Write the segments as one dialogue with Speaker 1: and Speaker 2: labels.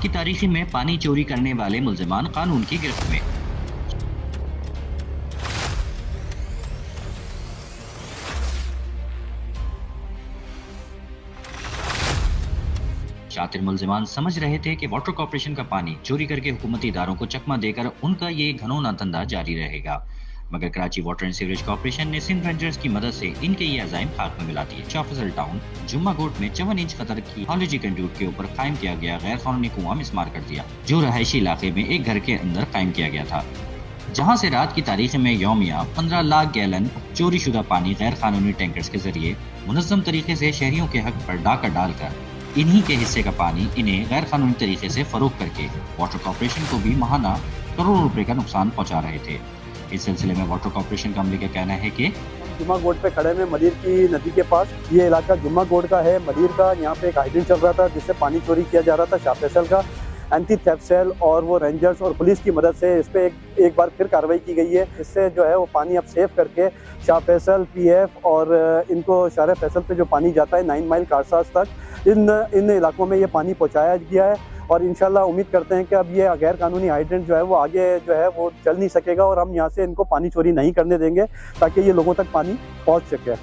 Speaker 1: की तारीखी में पानी चोरी करने वाले मुल्जिमान कानून की गिरफ्त में। शातिर मुल्जिमान समझ रहे थे कि वाटर कॉर्पोरेशन का पानी चोरी करके हुकूमती इदारों को चकमा देकर उनका ये घनौना धंधा जारी रहेगा, मगर Karachi water and sewerage corporation ने सिंध रेंजर्स की मदद से इनके ये अज़ाइम खाक में मिला दिए। शाह फजल टाउन जुम्मा कोट में 54 इंच कतर की हॉलोजी कंड्यूट के ऊपर कायम किया गया गैर कानूनी कुआं मिसमार कर दिया, जो रहायशी इलाके में एक घर के अंदर कायम किया गया था, जहां से रात की तारीख में यौमिया 15 लाख गैलन चोरी शुदा पानी गैर कानूनी टैंकर्स के जरिए मुनज़्ज़म तरीके से शहरियों के हक पर डाका डालकर इन्हीं के हिस्से का पानी इन्हें गैर कानूनी तरीके से फरोख्त करके वाटर कॉर्पोरेशन को भी माहाना करोड़ों रुपए का नुकसान पहुंचा रहे थे। इस सिलसिले में वाटर कॉर्पोरेशन का अमले का कहना है कि
Speaker 2: जुम्मा गोड पे खड़े में मदीर की नदी के पास, ये इलाका जुम्मा गोड का है, मदीर का। यहाँ पे एक हाइड्रेंट चल रहा था जिससे पानी चोरी किया जा रहा था। शाह फैसल का एंटी थेफ्ट सेल और वो रेंजर्स और पुलिस की मदद से इस पे एक बार फिर कार्रवाई की गई है। इससे जो है वो पानी अब सेव करके शाह फैसल, पीएफ और इनको शाह फैसल पे जो पानी जाता है 9 माइल कारसाज तक, इन इलाकों में ये पानी पहुँचाया गया है। और इंशाल्लाह उम्मीद करते हैं कि अब ये गैर कानूनी हाइड्रेंट जो है वो आगे जो है वो चल नहीं सकेगा और हम यहाँ से इनको पानी चोरी नहीं करने देंगे ताकि ये लोगों तक पानी पहुँच सके।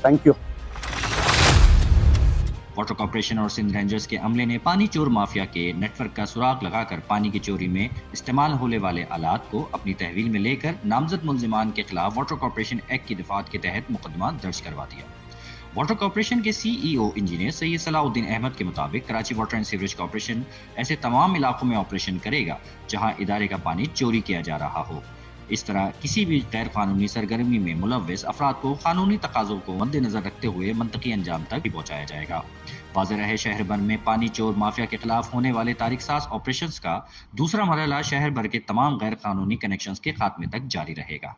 Speaker 2: Thank you.
Speaker 1: वाटर कॉर्पोरेशन और सिंध रेंजर्स के अमले ने पानी चोर माफिया के नेटवर्क का सुराग लगाकर पानी की चोरी में इस्तेमाल होने वाले आलात को अपनी तहवील में लेकर नामजद मुल्जिमान के खिलाफ वाटर कॉर्पोरेशन एक्ट की दिफात के तहत मुकदमा दर्ज करवा दिया। वाटर कॉर्पोरेशन के सीईओ इंजीनियर सैयद सलाउद्दीन अहमद के मुताबिक Karachi water and sewerage corporation ऐसे तमाम इलाकों में ऑपरेशन करेगा जहां इदारे का पानी चोरी किया जा रहा हो। इस तरह किसी भी गैर कानूनी सरगर्मी में मुलव्वस अफराद को कानूनी तकाज़ों को मद्देनजर रखते हुए मंतकी अंजाम तक भी पहुँचाया जाएगा। वाज़ेह रहे शहर भर में पानी चोर माफिया के खिलाफ होने वाले तारीख-साज़ ऑपरेशंस का दूसरा मरहला शहर भर के तमाम गैर कानूनी कनेक्शंस के खात्मे तक जारी रहेगा।